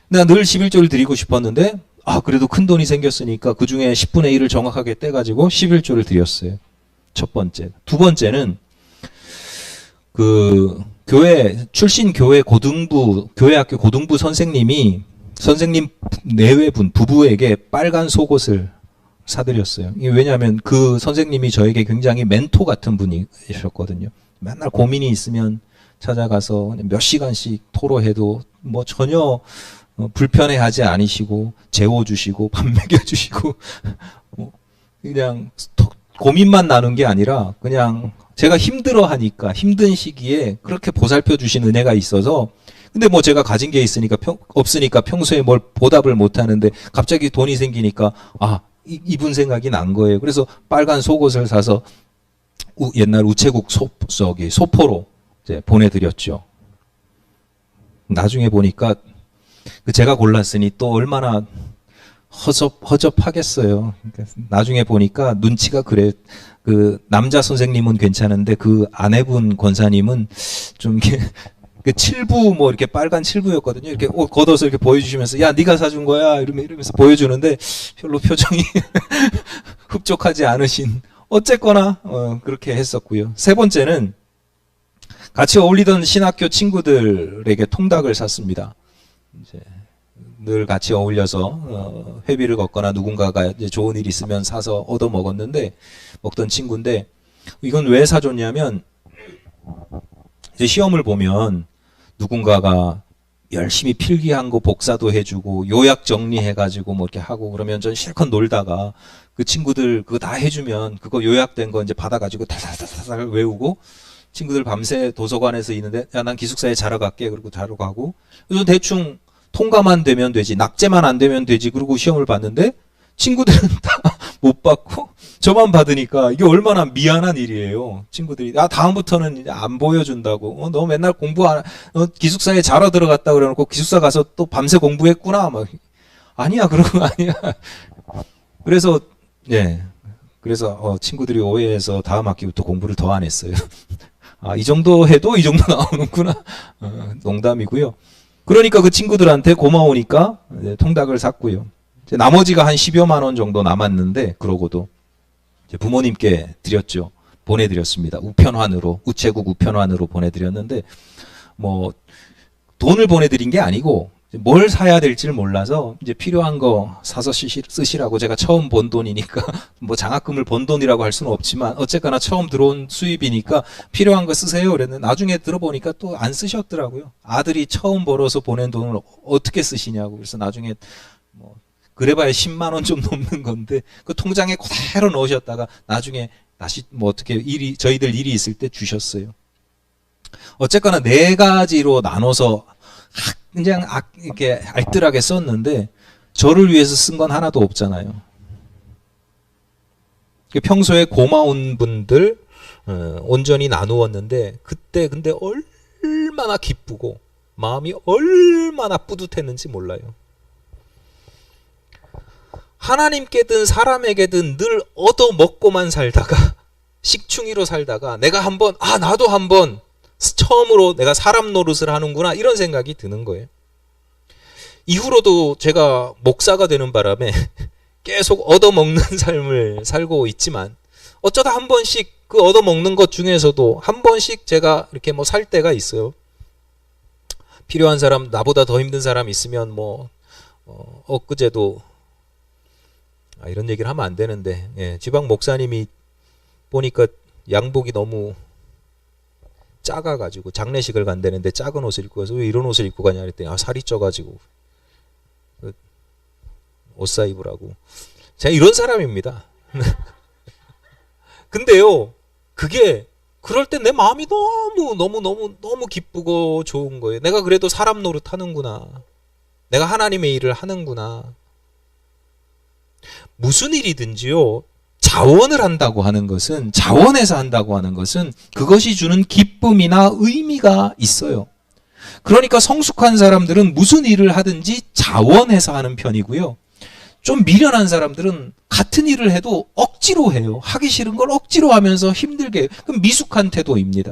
내가 늘 11조를 드리고 싶었는데 그래도 큰 돈이 생겼으니까 그 중에 10분의 1을 정확하게 떼가지고 11조를 드렸어요. 첫 번째. 두 번째는 출신 교회 교회학교 고등부 선생님 내외분 부부에게 빨간 속옷을 사드렸어요. 이게 왜냐하면 그 선생님이 저에게 굉장히 멘토 같은 분이셨거든요. 맨날 고민이 있으면 찾아가서 몇 시간씩 토로해도 뭐 전혀 불편해하지 않으시고 재워주시고 밥 먹여주시고 그냥 고민만 나눈 게 아니라 그냥 제가 힘들어하니까 힘든 시기에 그렇게 보살펴 주신 은혜가 있어서 근데 뭐 제가 가진 게 있으니까 없으니까 평소에 뭘 보답을 못 하는데 갑자기 돈이 생기니까 이분 생각이 난 거예요. 그래서 빨간 속옷을 사서 옛날 우체국 소포로 이제 보내드렸죠. 나중에 보니까 제가 골랐으니 또 얼마나 허접하겠어요. 그러니까 나중에 보니까 눈치가 그래. 그 남자 선생님은 괜찮은데 그 아내분 권사님은 좀 이렇게 칠부 뭐 이렇게 빨간 칠부였거든요. 이렇게 옷 걷어서 이렇게 보여주시면서 야 네가 사준 거야 이러면서 보여주는데 별로 표정이 흡족하지 않으신 어쨌거나 그렇게 했었고요. 세 번째는 같이 어울리던 신학교 친구들에게 통닭을 샀습니다. 이제 늘 같이 어울려서 회비를 걷거나 누군가가 이제 좋은 일 있으면 사서 얻어 먹던 친구인데 이건 왜 사줬냐면 이제 시험을 보면 누군가가 열심히 필기한 거 복사도 해주고 요약 정리해가지고 뭐 이렇게 하고 그러면 전 실컷 놀다가 그 친구들 그거 다 해주면 그거 요약된 거 이제 받아가지고 다다다다다 외우고 친구들 밤새 도서관에서 있는데 야 난 기숙사에 자러 갈게 그리고 자러 가고 그래서 대충 통과만 되면 되지 낙제만 안 되면 되지 그러고 시험을 봤는데 친구들은 다 못 받고 저만 받으니까 이게 얼마나 미안한 일이에요. 친구들이 다음부터는 이제 안 보여준다고 너 맨날 기숙사에 자러 들어갔다 그래놓고 기숙사 가서 또 밤새 공부했구나 막 아니야 그런 거 아니야. 그래서 친구들이 오해해서 다음 학기부터 공부를 더 안 했어요. 이 정도 해도 이 정도 나오는구나. 농담이고요. 그러니까 그 친구들한테 고마우니까 통닭을 샀고요. 나머지가 한 10여만 원 정도 남았는데 그러고도 부모님께 드렸죠. 보내드렸습니다. 우체국 우편환으로 보내드렸는데 뭐 돈을 보내드린 게 아니고 뭘 사야 될지를 몰라서 이제 필요한 거 사서 쓰시라고 제가 처음 번 돈이니까 뭐 장학금을 번 돈이라고 할 수는 없지만 어쨌거나 처음 들어온 수입이니까 필요한 거 쓰세요 그랬는데 나중에 들어보니까 또 안 쓰셨더라고요. 아들이 처음 벌어서 보낸 돈을 어떻게 쓰시냐고. 그래서 나중에 뭐 그래봐야 10만 원 좀 넘는 건데 그 통장에 그대로 넣으셨다가 나중에 다시 뭐 어떻게 저희들 일이 있을 때 주셨어요. 어쨌거나 4가지로 나눠서 그냥 이렇게 알뜰하게 썼는데 저를 위해서 쓴 건 하나도 없잖아요. 평소에 고마운 분들 온전히 나누었는데 그때 근데 얼마나 기쁘고 마음이 얼마나 뿌듯했는지 몰라요. 하나님께든 사람에게든 늘 얻어먹고만 살다가 식충이로 살다가 내가 한번 나도 한번 처음으로 내가 사람 노릇을 하는구나 이런 생각이 드는 거예요. 이후로도 제가 목사가 되는 바람에 계속 얻어먹는 삶을 살고 있지만 어쩌다 한 번씩 그 얻어먹는 것 중에서도 한 번씩 제가 이렇게 뭐 살 때가 있어요. 필요한 사람 나보다 더 힘든 사람 있으면 뭐 엊그제도 이런 얘기를 하면 안 되는데, 지방 목사님이 보니까 양복이 너무 작아가지고 장례식을 간다는데 작은 옷을 입고 가서 왜 이런 옷을 입고 가냐 그랬더니 살이 쪄가지고 옷 사 입으라고. 제가 이런 사람입니다. 근데요, 그게 그럴 때 내 마음이 너무 기쁘고 좋은 거예요. 내가 그래도 사람 노릇하는구나. 내가 하나님의 일을 하는구나. 무슨 일이든지요, 자원을 한다고 하는 것은, 자원해서 한다고 하는 것은 그것이 주는 기쁨이나 의미가 있어요. 그러니까 성숙한 사람들은 무슨 일을 하든지 자원해서 하는 편이고요. 좀 미련한 사람들은 같은 일을 해도 억지로 해요. 하기 싫은 걸 억지로 하면서 힘들게 해요. 그럼 미숙한 태도입니다.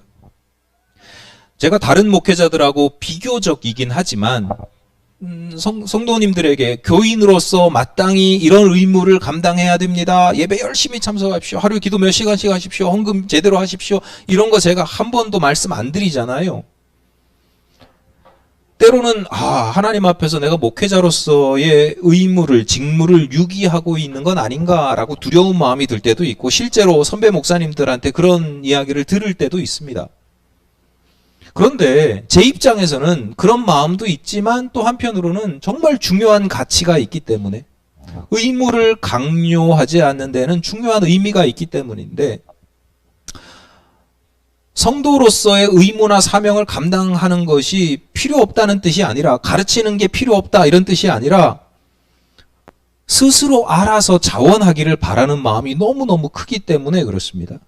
제가 다른 목회자들하고 비교적이긴 하지만 성도님들에게 교인으로서 마땅히 이런 의무를 감당해야 됩니다. 예배 열심히 참석하십시오. 하루에 기도 몇 시간씩 하십시오. 헌금 제대로 하십시오. 이런 거 제가 한 번도 말씀 안 드리잖아요. 때로는 하나님 앞에서 내가 목회자로서의 의무를, 직무를 유기하고 있는 건 아닌가라고 두려운 마음이 들 때도 있고, 실제로 선배 목사님들한테 그런 이야기를 들을 때도 있습니다. 그런데 제 입장에서는 그런 마음도 있지만 또 한편으로는 정말 중요한 가치가 있기 때문에, 의무를 강요하지 않는 데는 중요한 의미가 있기 때문인데, 성도로서의 의무나 사명을 감당하는 것이 필요 없다는 뜻이 아니라, 가르치는 게 필요 없다 이런 뜻이 아니라, 스스로 알아서 자원하기를 바라는 마음이 너무너무 크기 때문에 그렇습니다.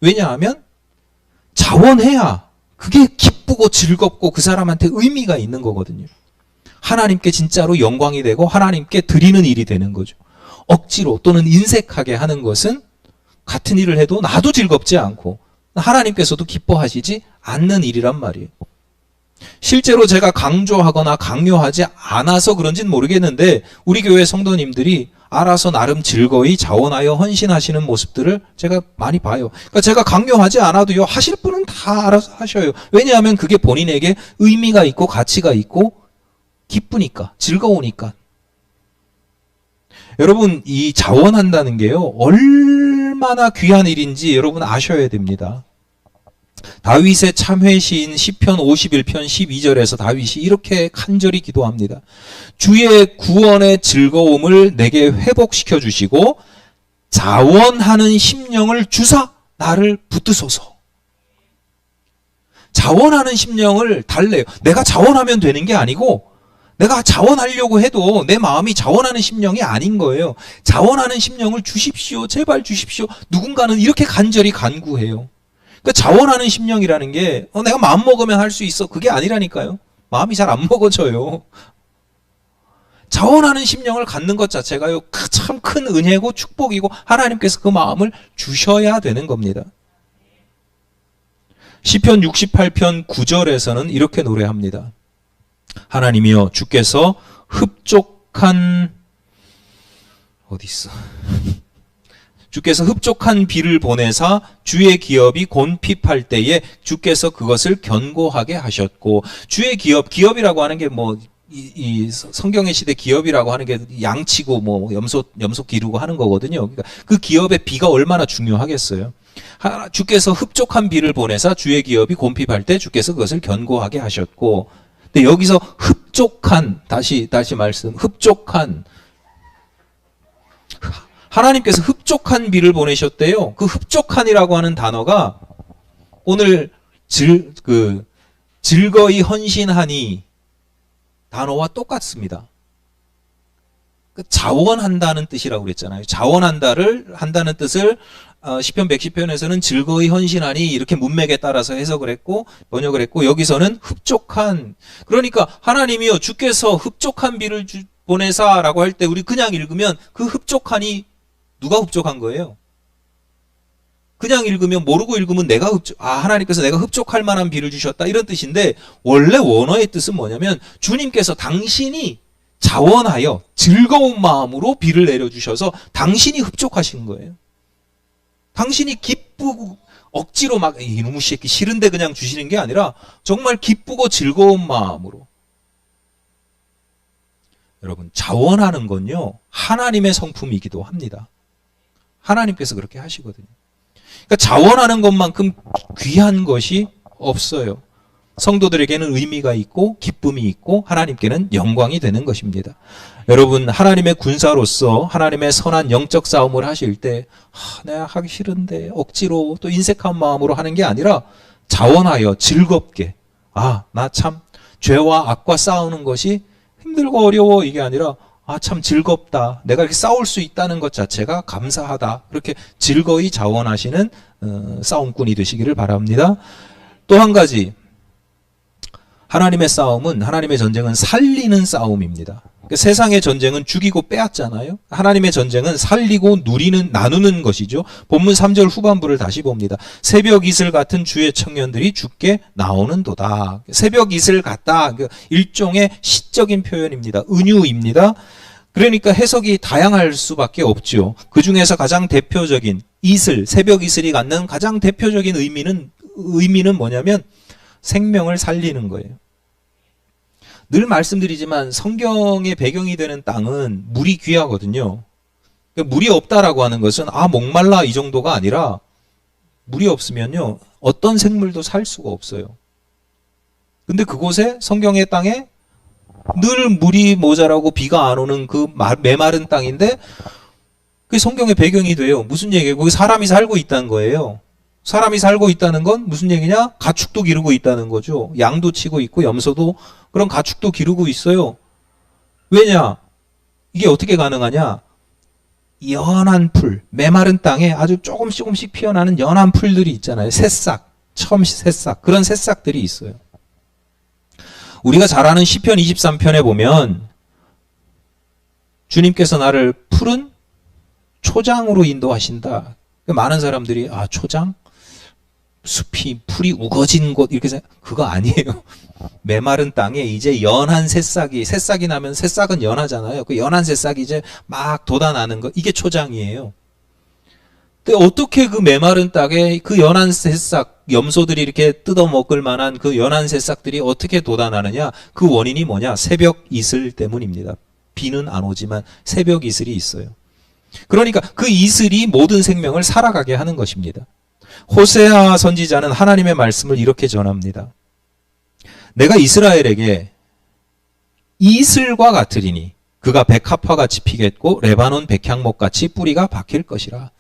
왜냐하면 자원해야 그게 기쁘고 즐겁고 그 사람한테 의미가 있는 거거든요. 하나님께 진짜로 영광이 되고 하나님께 드리는 일이 되는 거죠. 억지로 또는 인색하게 하는 것은 같은 일을 해도 나도 즐겁지 않고 하나님께서도 기뻐하시지 않는 일이란 말이에요. 실제로 제가 강조하거나 강요하지 않아서 그런지는 모르겠는데 우리 교회 성도님들이 알아서 나름 즐거이 자원하여 헌신하시는 모습들을 제가 많이 봐요. 그러니까 제가 강요하지 않아도요, 하실 분은 다 알아서 하셔요. 왜냐하면 그게 본인에게 의미가 있고 가치가 있고 기쁘니까, 즐거우니까. 여러분, 이 자원한다는 게요, 얼마나 귀한 일인지 여러분 아셔야 됩니다. 다윗의 참회 시인 시편 51편 12절에서 다윗이 이렇게 간절히 기도합니다. 주의 구원의 즐거움을 내게 회복시켜 주시고 자원하는 심령을 주사 나를 붙드소서. 자원하는 심령을 달래요. 내가 자원하면 되는 게 아니고 내가 자원하려고 해도 내 마음이 자원하는 심령이 아닌 거예요. 자원하는 심령을 주십시오. 제발 주십시오. 누군가는 이렇게 간절히 간구해요. 그러니까 자원하는 심령이라는 게 내가 마음 먹으면 할 수 있어. 그게 아니라니까요. 마음이 잘 안 먹어져요. 자원하는 심령을 갖는 것 자체가요, 참 큰 은혜고 축복이고 하나님께서 그 마음을 주셔야 되는 겁니다. 시편 68편 9절에서는 이렇게 노래합니다. 하나님이여, 주께서 흡족한 주께서 흡족한 비를 보내사 주의 기업이 곤핍할 때에 주께서 그것을 견고하게 하셨고, 주의 기업이라고 하는 게 이 성경의 시대 기업이라고 하는 게 양치고 염소 기르고 하는 거거든요. 그러니까 그 기업의 비가 얼마나 중요하겠어요. 주께서 흡족한 비를 보내사 주의 기업이 곤핍할 때 주께서 그것을 견고하게 하셨고, 근데 여기서 흡족한, 다시 말씀, 흡족한, 하나님께서 흡족한 비를 보내셨대요. 그 흡족한이라고 하는 단어가 오늘 즐거이 헌신하니 단어와 똑같습니다. 자원한다는 뜻이라고 그랬잖아요. 한다는 뜻을 시편 110편에서는 즐거이 헌신하니 이렇게 문맥에 따라서 해석을 했고 번역을 했고, 여기서는 흡족한, 그러니까 하나님이여 주께서 흡족한 비를 보내사라고 할 때 우리 그냥 읽으면 그 흡족한이 누가 흡족한 거예요? 그냥 읽으면, 모르고 읽으면 하나님께서 내가 흡족할 만한 비를 주셨다 이런 뜻인데, 원래 원어의 뜻은 뭐냐면 주님께서 당신이 자원하여 즐거운 마음으로 비를 내려주셔서 당신이 흡족하신 거예요. 당신이 기쁘고 억지로 이놈의 새끼 싫은데 그냥 주시는 게 아니라 정말 기쁘고 즐거운 마음으로. 여러분, 자원하는 건요, 하나님의 성품이기도 합니다. 하나님께서 그렇게 하시거든요. 그러니까 자원하는 것만큼 귀한 것이 없어요. 성도들에게는 의미가 있고 기쁨이 있고 하나님께는 영광이 되는 것입니다. 여러분, 하나님의 군사로서 하나님의 선한 영적 싸움을 하실 때 내가 하기 싫은데 억지로 또 인색한 마음으로 하는 게 아니라 자원하여 즐겁게, 나 참 죄와 악과 싸우는 것이 힘들고 어려워, 이게 아니라 참 즐겁다, 내가 이렇게 싸울 수 있다는 것 자체가 감사하다, 그렇게 즐거이 자원하시는 싸움꾼이 되시기를 바랍니다. 또 한 가지, 하나님의 싸움은, 하나님의 전쟁은 살리는 싸움입니다. 그러니까 세상의 전쟁은 죽이고 빼앗잖아요. 하나님의 전쟁은 살리고 누리는, 나누는 것이죠. 본문 3절 후반부를 다시 봅니다. 새벽 이슬 같은 주의 청년들이 죽게 나오는도다. 새벽 이슬 같다, 일종의 시적인 표현입니다. 은유입니다. 그러니까 해석이 다양할 수밖에 없죠. 그 중에서 가장 대표적인 이슬, 새벽 이슬이 갖는 가장 대표적인 의미는 뭐냐면 생명을 살리는 거예요. 늘 말씀드리지만 성경의 배경이 되는 땅은 물이 귀하거든요. 물이 없다라고 하는 것은 목말라 이 정도가 아니라, 물이 없으면요 어떤 생물도 살 수가 없어요. 근데 그곳에, 성경의 땅에 늘 물이 모자라고 비가 안 오는 그 메마른 땅인데 그게 성경의 배경이 돼요. 무슨 얘기예요? 거기 사람이 살고 있다는 거예요. 사람이 살고 있다는 건 무슨 얘기냐? 가축도 기르고 있다는 거죠. 양도 치고 있고 염소도, 그런 가축도 기르고 있어요. 왜냐? 이게 어떻게 가능하냐? 연한 풀, 메마른 땅에 아주 조금씩 피어나는 연한 풀들이 있잖아요. 새싹, 새싹, 그런 새싹들이 있어요. 우리가 잘 아는 시편 23편에 보면 주님께서 나를 푸른 초장으로 인도하신다. 많은 사람들이 초장? 숲이, 풀이 우거진 곳, 이렇게 생각, 그거 아니에요. 메마른 땅에 이제 연한 새싹이 나면, 새싹은 연하잖아요. 그 연한 새싹이 이제 막 돋아나는 거, 이게 초장이에요. 근데 어떻게 그 메마른 땅에 그 연한 새싹, 염소들이 이렇게 뜯어먹을 만한 그 연한 새싹들이 어떻게 돋아나느냐? 그 원인이 뭐냐? 새벽 이슬 때문입니다. 비는 안 오지만 새벽 이슬이 있어요. 그러니까 그 이슬이 모든 생명을 살아가게 하는 것입니다. 호세아 선지자는 하나님의 말씀을 이렇게 전합니다. 내가 이스라엘에게 이슬과 같으리니 그가 백합화같이 피겠고 레바논 백향목같이 뿌리가 박힐 것이라.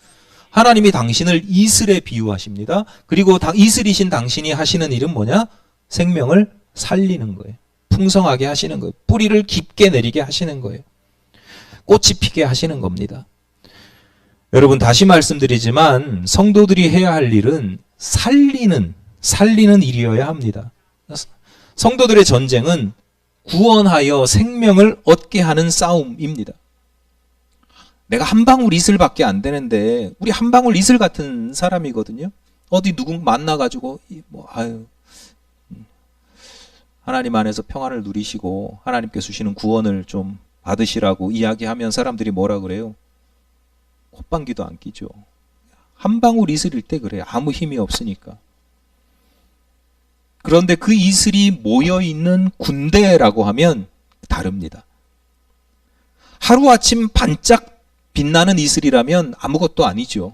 하나님이 당신을 이슬에 비유하십니다. 그리고 이슬이신 당신이 하시는 일은 뭐냐? 생명을 살리는 거예요. 풍성하게 하시는 거예요. 뿌리를 깊게 내리게 하시는 거예요. 꽃이 피게 하시는 겁니다. 여러분, 다시 말씀드리지만 성도들이 해야 할 일은 살리는 일이어야 합니다. 성도들의 전쟁은 구원하여 생명을 얻게 하는 싸움입니다. 내가 한 방울 이슬밖에 안 되는데, 우리 한 방울 이슬 같은 사람이거든요. 어디 누구 만나가지고 하나님 안에서 평안을 누리시고 하나님께 주시는 구원을 좀 받으시라고 이야기하면 사람들이 뭐라 그래요? 콧방귀도 안 끼죠. 한 방울 이슬일 때 그래요. 아무 힘이 없으니까. 그런데 그 이슬이 모여있는 군대라고 하면 다릅니다. 하루아침 반짝 빛나는 이슬이라면 아무것도 아니죠.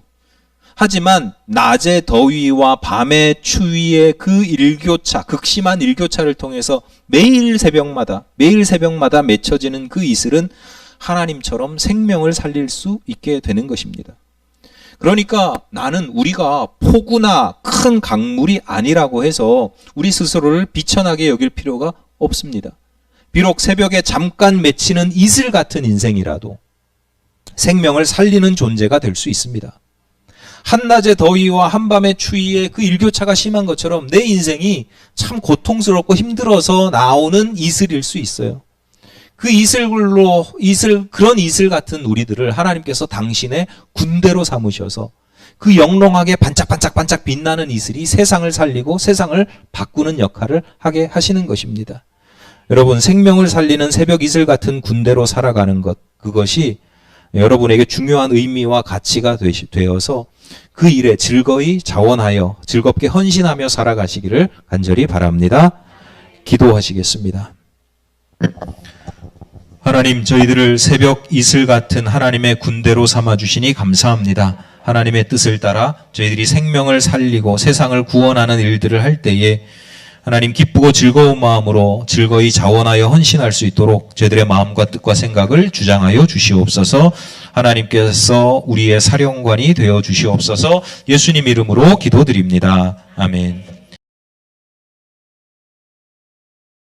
하지만 낮의 더위와 밤의 추위의 그 일교차, 극심한 일교차를 통해서 매일 새벽마다 맺혀지는 그 이슬은 하나님처럼 생명을 살릴 수 있게 되는 것입니다. 그러니까 우리가 폭우나 큰 강물이 아니라고 해서 우리 스스로를 비천하게 여길 필요가 없습니다. 비록 새벽에 잠깐 맺히는 이슬 같은 인생이라도 생명을 살리는 존재가 될 수 있습니다. 한낮의 더위와 한밤의 추위에 그 일교차가 심한 것처럼 내 인생이 참 고통스럽고 힘들어서 나오는 이슬일 수 있어요. 그 그런 이슬 같은 우리들을 하나님께서 당신의 군대로 삼으셔서 그 영롱하게 반짝반짝 빛나는 이슬이 세상을 살리고 세상을 바꾸는 역할을 하게 하시는 것입니다. 여러분, 생명을 살리는 새벽 이슬 같은 군대로 살아가는 것, 그것이 여러분에게 중요한 의미와 가치가 되어서 그 일에 즐거이 자원하여 즐겁게 헌신하며 살아가시기를 간절히 바랍니다. 기도하시겠습니다. 하나님, 저희들을 새벽 이슬 같은 하나님의 군대로 삼아주시니 감사합니다. 하나님의 뜻을 따라 저희들이 생명을 살리고 세상을 구원하는 일들을 할 때에 하나님 기쁘고 즐거운 마음으로 즐거이 자원하여 헌신할 수 있도록 저희들의 마음과 뜻과 생각을 주장하여 주시옵소서. 하나님께서 우리의 사령관이 되어 주시옵소서. 예수님 이름으로 기도드립니다. 아멘.